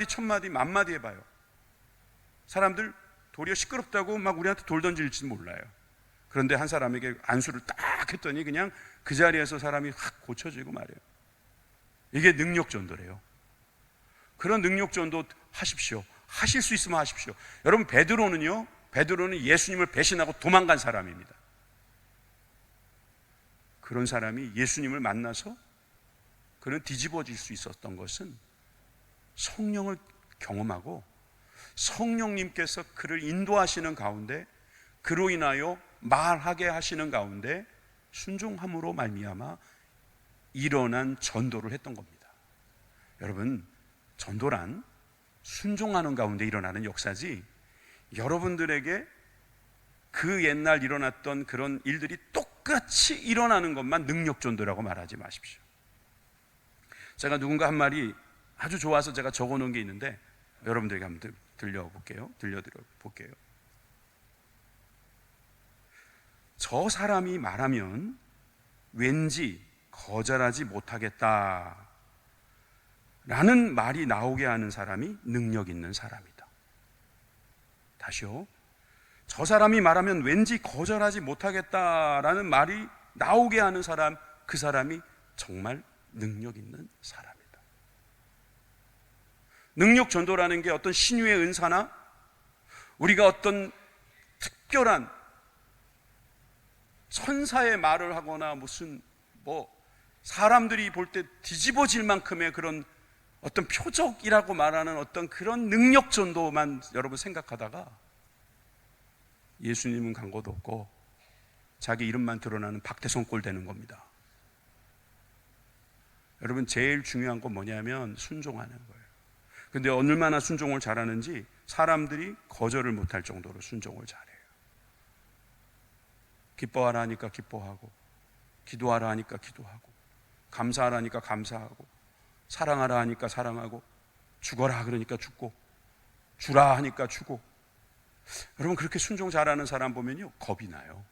1000마디, 10,000마디 해봐요. 사람들 도리어 시끄럽다고 막 우리한테 돌 던질지 몰라요. 그런데 한 사람에게 안수를 딱 했더니 그냥 그 자리에서 사람이 확 고쳐지고 말이에요. 이게 능력전도래요. 그런 능력전도 하십시오. 하실 수 있으면 하십시오. 여러분, 베드로는 예수님을 배신하고 도망간 사람입니다. 그런 사람이 예수님을 만나서 그는 뒤집어질 수 있었던 것은 성령을 경험하고 성령님께서 그를 인도하시는 가운데, 그로 인하여 말하게 하시는 가운데 순종함으로 말미암아 일어난 전도를 했던 겁니다. 여러분, 전도란 순종하는 가운데 일어나는 역사지, 여러분들에게 그 옛날 일어났던 그런 일들이 똑같이 일어나는 것만 능력전도라고 말하지 마십시오. 제가 누군가 한 말이 아주 좋아서 제가 적어놓은 게 있는데 여러분들에게 한번 들려드려 볼게요. 저 사람이 말하면 왠지 거절하지 못하겠다 라는 말이 나오게 하는 사람이 능력 있는 사람이다. 다시요. 저 사람이 말하면 왠지 거절하지 못하겠다라는 말이 나오게 하는 사람, 그 사람이 정말 능력 있는 사람이다. 능력 전도라는 게 어떤 신유의 은사나 우리가 어떤 특별한 천사의 말을 하거나 무슨 사람들이 볼 때 뒤집어질 만큼의 그런 어떤 표적이라고 말하는 어떤 그런 능력 전도만 여러분 생각하다가 예수님은 간 곳 없고 자기 이름만 드러나는 박태성 꼴 되는 겁니다. 여러분, 제일 중요한 건 뭐냐면 순종하는 거예요. 근데 얼마나 순종을 잘하는지 사람들이 거절을 못할 정도로 순종을 잘해요. 기뻐하라 하니까 기뻐하고, 기도하라 하니까 기도하고, 감사하라 하니까 감사하고, 사랑하라 하니까 사랑하고, 죽어라 그러니까 죽고, 주라 하니까 주고. 여러분, 그렇게 순종 잘하는 사람 보면요, 겁이 나요.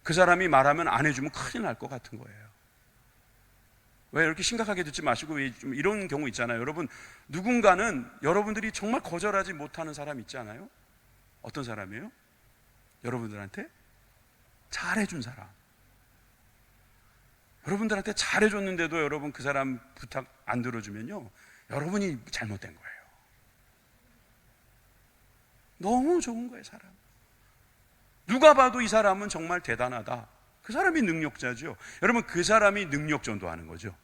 그 사람이 말하면 안 해주면 큰일 날 것 같은 거예요. 왜 이렇게 심각하게 듣지 마시고, 왜 좀 이런 경우 있잖아요. 여러분, 누군가는 여러분들이 정말 거절하지 못하는 사람 있지 않아요? 어떤 사람이에요? 여러분들한테 잘해준 사람. 여러분들한테 잘해줬는데도 여러분 그 사람 부탁 안 들어주면요, 여러분이 잘못된 거예요. 너무 좋은 거예요, 사람. 누가 봐도 이 사람은 정말 대단하다. 그 사람이 능력자죠. 여러분, 그 사람이 능력 전도하는 거죠.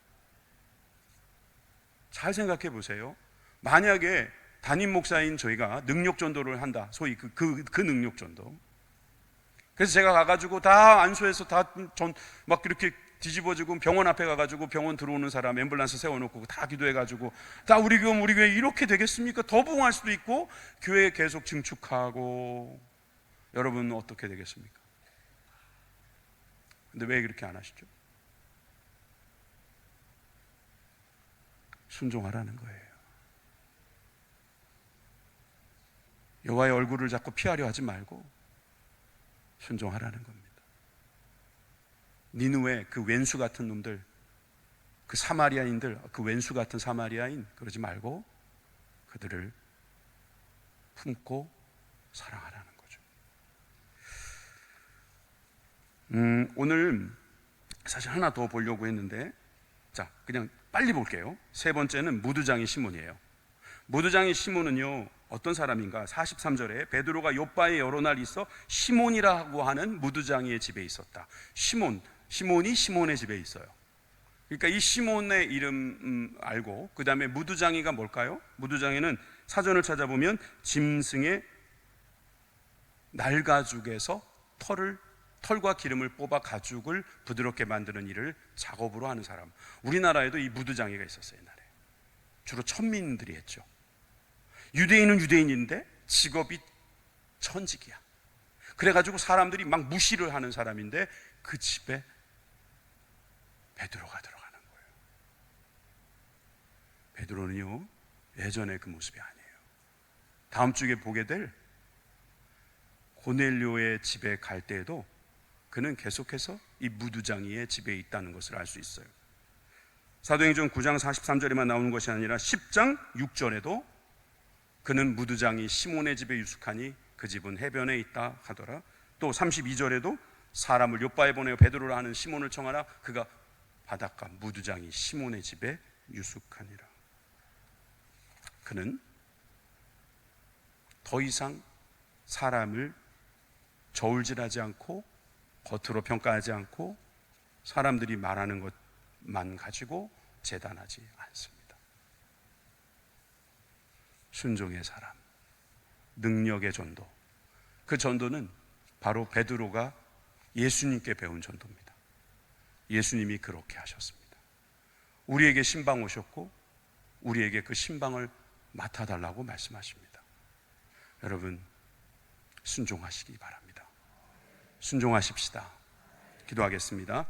잘 생각해 보세요. 만약에 담임 목사인 저희가 능력 전도를 한다. 소위 그 능력 전도. 그래서 제가 가가지고 다 안수해서 막 이렇게 뒤집어지고 병원 앞에 가가지고 병원 들어오는 사람 앰뷸런스 세워놓고 다 기도해가지고 다 우리 교회 이렇게 되겠습니까? 더 부흥할 수도 있고 교회 계속 증축하고, 여러분 어떻게 되겠습니까? 근데 왜 그렇게 안 하시죠? 순종하라는 거예요. 여호와의 얼굴을 자꾸 피하려 하지 말고 순종하라는 겁니다. 니느웨 그 왼수 같은 놈들, 그 사마리아인들, 그 왼수 같은 사마리아인 그러지 말고 그들을 품고 사랑하라는 거죠. 오늘 사실 하나 더 보려고 했는데, 자, 그냥 빨리 볼게요. 세 번째는 무두장의 시몬이에요. 무두장의 시몬은요, 어떤 사람인가? 43절에 베드로가 요빠에 여러 날 있어 시몬이라고 하는 무두장이의 집에 있었다. 시몬이 시몬의 집에 있어요. 그러니까 이 시몬의 이름 알고, 그 다음에 무두장이가 뭘까요? 무두장이는 사전을 찾아보면 짐승의 날가죽에서 털을 털과 기름을 뽑아 가죽을 부드럽게 만드는 일을 작업으로 하는 사람. 우리나라에도 이 무드장이가 있었어요. 옛날에 주로 천민들이 했죠. 유대인은 유대인인데 직업이 천직이야. 그래가지고 사람들이 막 무시를 하는 사람인데 그 집에 베드로가 들어가는 거예요. 베드로는요, 예전에 그 모습이 아니에요. 다음 주에 보게 될 고넬료의 집에 갈 때에도 그는 계속해서 이 무두장이의 집에 있다는 것을 알 수 있어요. 사도행전 9장 43절에만 나오는 것이 아니라 10장 6절에도 그는 무두장이 시몬의 집에 유숙하니 그 집은 해변에 있다 하더라. 또 32절에도 사람을 요바에 보내어 베드로라 하는 시몬을 청하라. 그가 바닷가 무두장이 시몬의 집에 유숙하니라. 그는 더 이상 사람을 저울질하지 않고 겉으로 평가하지 않고 사람들이 말하는 것만 가지고 재단하지 않습니다. 순종의 사람, 능력의 전도. 그 전도는 바로 베드로가 예수님께 배운 전도입니다. 예수님이 그렇게 하셨습니다. 우리에게 신방 오셨고 우리에게 그 신방을 맡아달라고 말씀하십니다. 여러분, 순종하시기 바랍니다. 순종하십시다. 기도하겠습니다.